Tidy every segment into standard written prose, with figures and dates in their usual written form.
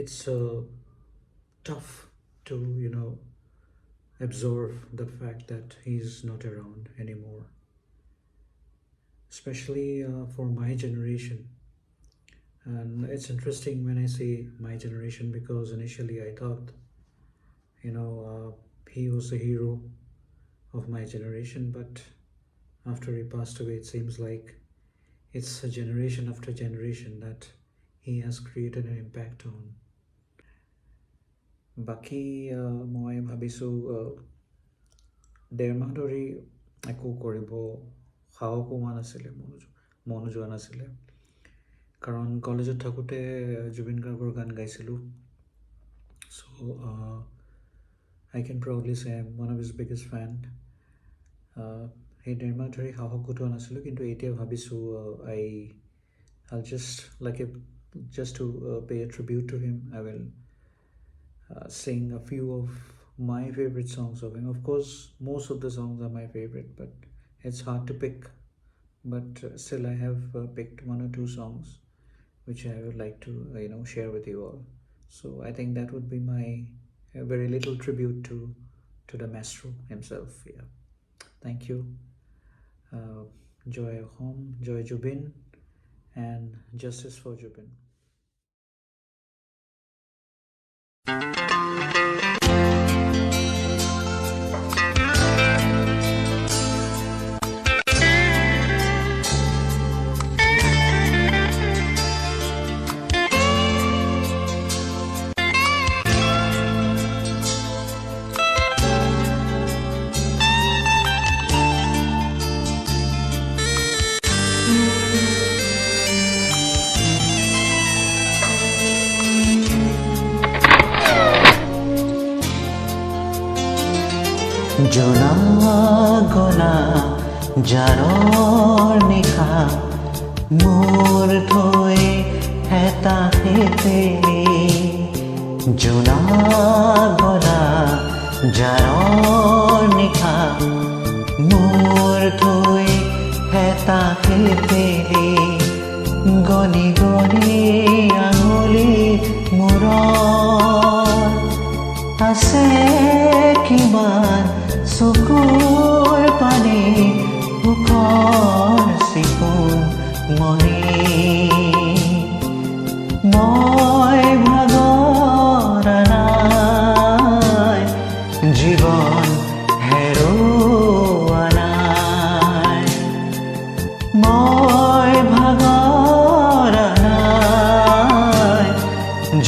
it's tough to absorb the fact that he's not around anymore, especially for my generation. And it's interesting when I say my generation because initially I thought, he was a hero of my generation, but after he passed away, it seems like it's a generation after generation that he has created an impact on. বাকী মই ভাবিছোঁ ডেৰ মাহ ধৰি একো কৰিব সাহস হোৱা নাছিলে, মন যোৱা নাছিলে, কাৰণ কলেজত থাকোঁতে জুবিন গাৰ্গৰ গান গাইছিলোঁ। চ' I can proudly say I'm one of his biggest fan. সেই ডেৰ মাহ ধৰি সাহস গোটোৱা নাছিলোঁ, কিন্তু এতিয়া ভাবিছোঁ I'll just to pay a tribute to him. I will sing a few of my favorite songs of him. Of course, most of the songs are my favorite, but it's hard to pick. But still, I have picked one or two songs which I would like to share with you all. So I think that would be my very little tribute to the maestro himself. Yeah, thank you. Joy Home, Joy Jubin, and justice for Jubin. জোনা গনা জাৰৰ নিশা মোৰ থৈ হেতাহেতে জোনা গনা জাৰৰ নিশা মোৰ থৈ হেতাহেতে গনি গনি আঙুলি মূৰৰ আছে কিমান চকুৰ পানী বুকৰ চিকুণ মণি মই ভাগৰা নাই জীৱন হেৰুৱা নাই মই ভাগৰা নাই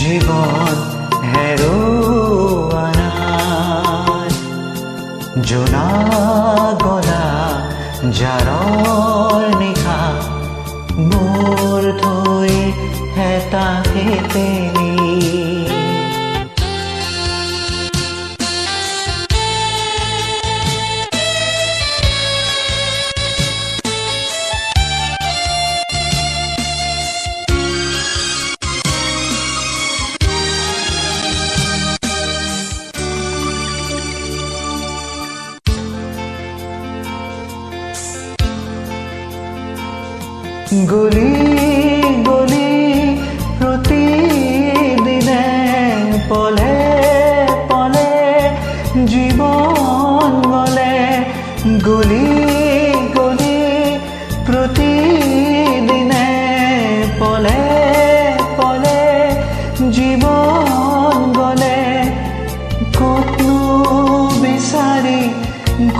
জীৱন হেৰুৱা নাই জোনা গনা জাৰৰ নিশা মোৰ থৈ হেতাহেতে গলি গলি প্ৰতিদিনে পলে পলে জীৱন গলে গলি গলি প্ৰতিদিনে পলে পলে জীৱন গলে কতনো বিচাৰি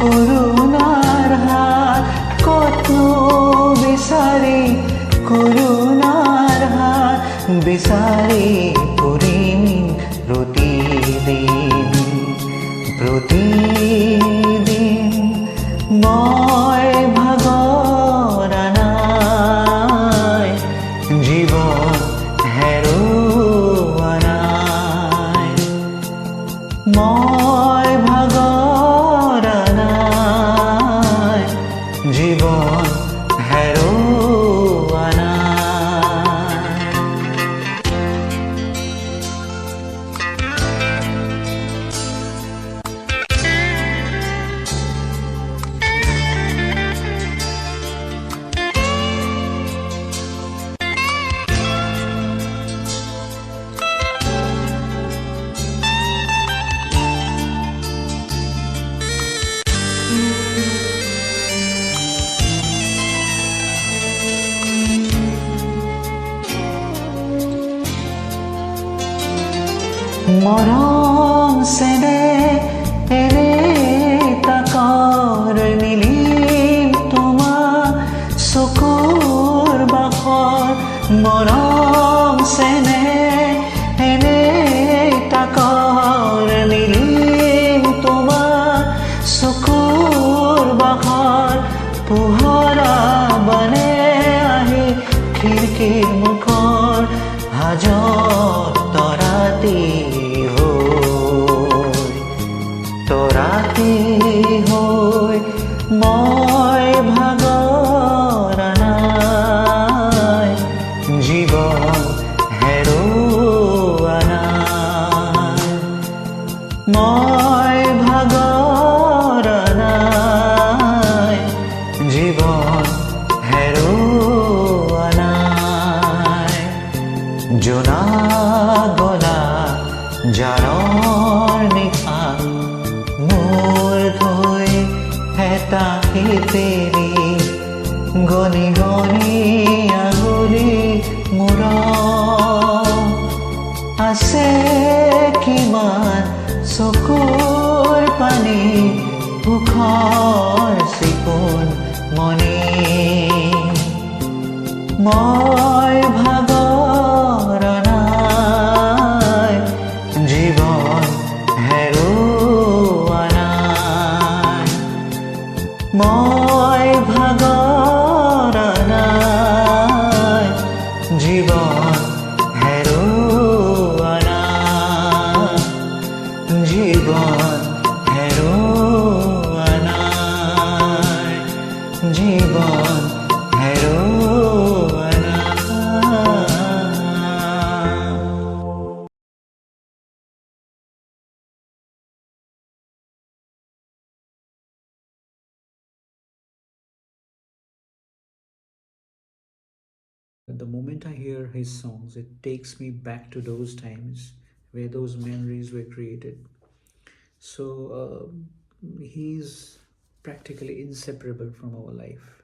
কৰোণাৰ হাত কতনো বিচাৰি কৰোণাৰ হাত বিচাৰি কৰিম প্ৰতিদিন মই ভাগৰা নাই জীৱন হেৰুৱা নাই মই ভাগৰা নাই জীৱন হেৰুৱা নাই মৰম চেনেহেৰে তাকৰ নিলিম তোমাৰ চকুৰ বাসৰ মৰম চেনেহেৰে তাকৰ নিলিম তোমাৰ চকুৰ বাসৰ পোহৰা বনে আহি খিৰিকীৰ মুখৰ হাজত তৰাতি হৈ মই ভাগৰা নাই জীৱন হেৰুৱা নাই মই ভাগৰা নাই জীৱন হেৰুৱা নাই জোনা গলা জাৰৰ নিশা মোৰ থৈ হেতা সিপেৰি গণি গণি আঙুলি মূৰ আছে কিমান চকুৰ পানী সুখৰ চিকুণ মণি মই ভাগৰা নাই জীৱন হেৰুৱা নাই মই ভাগৰা নাই জীৱন হেৰুৱা নাই জীৱন হেৰুৱা নাই জীৱন হেৰুৱা নাই The moment I hear his songs, it takes me back to those times where those memories were created. So he's practically inseparable from our life.